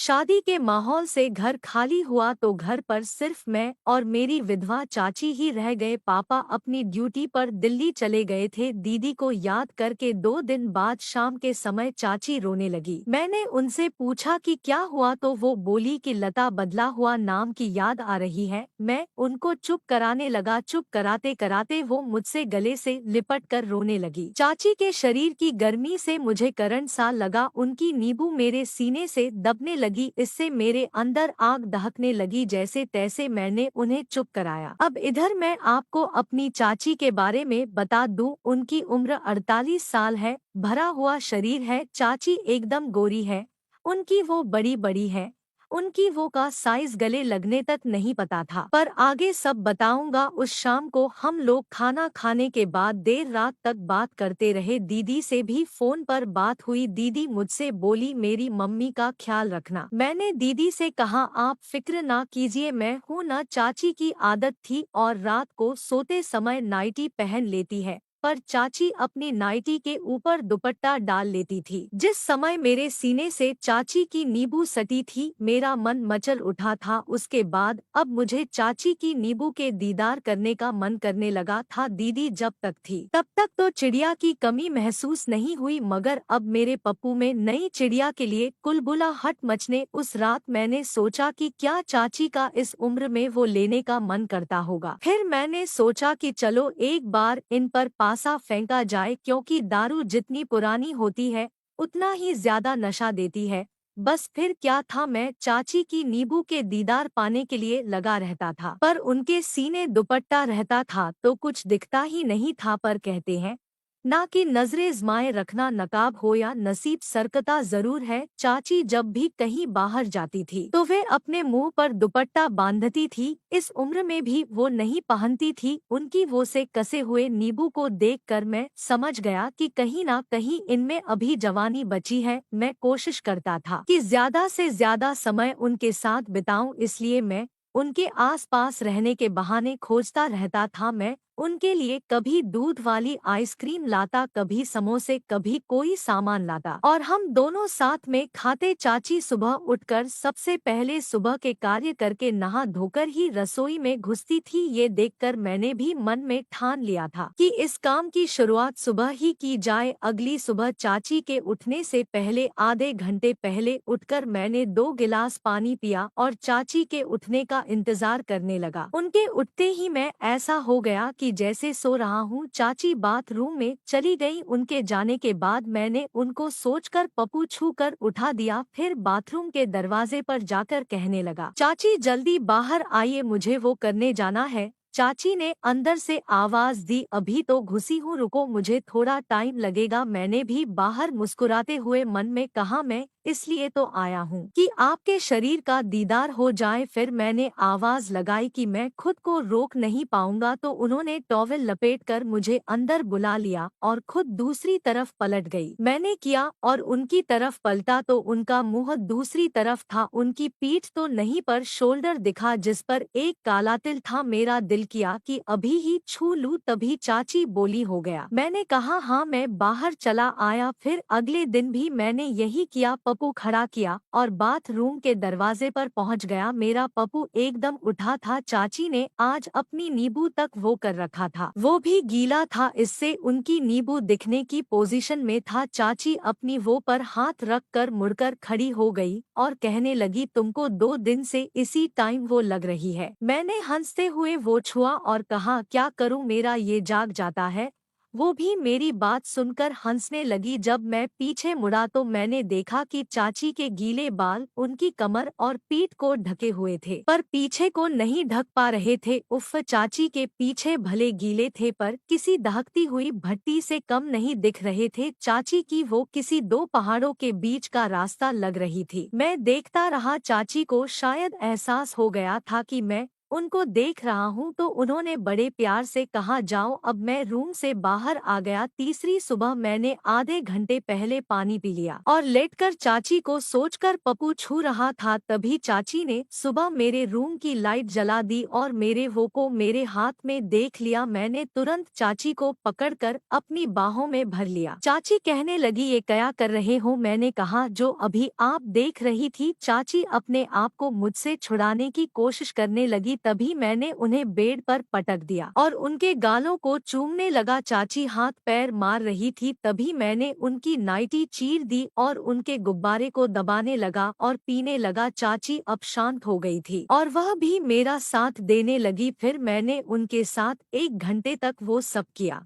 शादी के माहौल से घर खाली हुआ तो घर पर सिर्फ मैं और मेरी विधवा चाची ही रह गए। पापा अपनी ड्यूटी पर दिल्ली चले गए थे। दीदी को याद करके 2 दिन बाद शाम के समय चाची रोने लगी। मैंने उनसे पूछा कि क्या हुआ तो वो बोली कि लता बदला हुआ नाम की याद आ रही है। मैं उनको चुप कराने लगा। चुप कराते कराते वो मुझसे गले से लिपट कर रोने लगी। चाची के शरीर की गर्मी से मुझे करंट सा लगा। उनकी नींबू मेरे सीने से दबने लगी। इससे मेरे अंदर आग दहकने लगी। जैसे तैसे मैंने उन्हें चुप कराया। अब इधर मैं आपको अपनी चाची के बारे में बता दूं। उनकी उम्र 48 साल है। भरा हुआ शरीर है। चाची एकदम गोरी है। उनकी वो बड़ी बड़ी है। उनकी वो का साइज गले लगने तक नहीं पता था, पर आगे सब बताऊंगा। उस शाम को हम लोग खाना खाने के बाद देर रात तक बात करते रहे। दीदी से भी फोन पर बात हुई। दीदी मुझसे बोली मेरी मम्मी का ख्याल रखना। मैंने दीदी से कहा आप फिक्र ना कीजिए, मैं हूँ न। चाची की आदत थी और रात को सोते समय नाइटी पहन लेती है, पर चाची अपनी नाइटी के ऊपर दुपट्टा डाल लेती थी। जिस समय मेरे सीने से चाची की नींबू सटी थी, मेरा मन मचल उठा था। उसके बाद अब मुझे चाची की नींबू के दीदार करने का मन करने लगा था। दीदी जब तक थी तब तक तो चिड़िया की कमी महसूस नहीं हुई, मगर अब मेरे पप्पू में नई चिड़िया के लिए कुलबुलाहट मचने। उस रात मैंने सोचा कि क्या चाची का इस उम्र में वो लेने का मन करता होगा। फिर मैंने सोचा कि चलो एक बार इन पर पासा फेंका जाए, क्योंकि दारू जितनी पुरानी होती है उतना ही ज्यादा नशा देती है। बस फिर क्या था, मैं चाची की नींबू के दीदार पाने के लिए लगा रहता था, पर उनके सीने दुपट्टा रहता था तो कुछ दिखता ही नहीं था। पर कहते हैं ना कि नजरे जमाए रखना नकाब हो या नसीब, सरकता जरूर है। चाची जब भी कहीं बाहर जाती थी तो वे अपने मुंह पर दुपट्टा बांधती थी। इस उम्र में भी वो नहीं पहनती थी। उनकी वो से कसे हुए नींबू को देखकर मैं समझ गया कि कहीं ना कहीं इनमें अभी जवानी बची है। मैं कोशिश करता था कि ज्यादा से ज्यादा समय उनके साथ बिताऊं, इसलिए मैं उनके आसपास रहने के बहाने खोजता रहता था। मैं उनके लिए कभी दूध वाली आइसक्रीम लाता, कभी समोसे, कभी कोई सामान लाता और हम दोनों साथ में खाते। चाची सुबह उठकर सबसे पहले सुबह के कार्य करके नहा धोकर ही रसोई में घुसती थी। ये देखकर मैंने भी मन में ठान लिया था कि इस काम की शुरुआत सुबह ही की जाए। अगली सुबह चाची के उठने से पहले आधे घंटे पहले उठकर मैंने 2 गिलास पानी पिया और चाची के उठने का इंतजार करने लगा। उनके उठते ही मैं ऐसा हो गया कि जैसे सो रहा हूँ। चाची बाथरूम में चली गई। उनके जाने के बाद मैंने उनको सोचकर पप्पू छू कर उठा दिया। फिर बाथरूम के दरवाजे पर जाकर कहने लगा, चाची जल्दी बाहर आइए, मुझे वो करने जाना है। चाची ने अंदर से आवाज दी, अभी तो घुसी हूँ, रुको, मुझे थोड़ा टाइम लगेगा। मैंने भी बाहर मुस्कुराते हुए मन में कहा, मैं इसलिए तो आया हूँ कि आपके शरीर का दीदार हो जाए। फिर मैंने आवाज लगाई कि मैं खुद को रोक नहीं पाऊंगा, तो उन्होंने टॉवेल लपेटकर मुझे अंदर बुला लिया और खुद दूसरी तरफ पलट गई। मैंने किया और उनकी तरफ पलटा तो उनका मुंह दूसरी तरफ था। उनकी पीठ तो नहीं पर शोल्डर दिखा जिस पर एक काला तिल था। मेरा दिल किया कि अभी ही छू लूं, तभी चाची बोली, हो गया? मैंने कहा हाँ, मैं बाहर चला आया। फिर अगले दिन भी मैंने यही किया। पप्पू खड़ा किया और बाथरूम के दरवाजे पर पहुंच गया। मेरा पप्पू एकदम उठा था। चाची ने आज अपनी नींबू तक वो कर रखा था, वो भी गीला था, इससे उनकी नींबू दिखने की पोजीशन में था। चाची अपनी वो पर हाथ रख कर मुड़कर खड़ी हो गई और कहने लगी, तुमको 2 दिन से इसी टाइम वो लग रही है। मैंने हंसते हुए वो छुआ और कहा, क्या करूं, मेरा ये जाग जाता है। वो भी मेरी बात सुनकर हंसने लगी। जब मैं पीछे मुड़ा तो मैंने देखा कि चाची के गीले बाल उनकी कमर और पीठ को ढके हुए थे, पर पीछे को नहीं ढक पा रहे थे। उफ, चाची के पीछे भले गीले थे पर किसी दहकती हुई भट्टी से कम नहीं दिख रहे थे। चाची की वो किसी 2 पहाड़ों के बीच का रास्ता लग रही थी। मैं देखता रहा। चाची को शायद एहसास हो गया था कि मैं उनको देख रहा हूँ तो उन्होंने बड़े प्यार से कहा, जाओ अब मैं रूम से बाहर आ गया। तीसरी सुबह मैंने आधे घंटे पहले पानी पी लिया और लेटकर चाची को सोचकर पप्पू छू रहा था, तभी चाची ने सुबह मेरे रूम की लाइट जला दी और मेरे वो को मेरे हाथ में देख लिया। मैंने तुरंत चाची को पकड़कर अपनी बाहों में भर लिया। चाची कहने लगी, ये क्या कर रहे हो? मैंने कहा, जो अभी आप देख रही थी। चाची अपने आप को मुझसे छुड़ाने की कोशिश करने लगी, तभी मैंने उन्हें बेड पर पटक दिया और उनके गालों को चूमने लगा। चाची हाथ पैर मार रही थी, तभी मैंने उनकी नाइटी चीर दी और उनके गुब्बारे को दबाने लगा और पीने लगा। चाची अब शांत हो गई थी और वह भी मेरा साथ देने लगी। फिर मैंने उनके साथ 1 घंटे तक वो सब किया।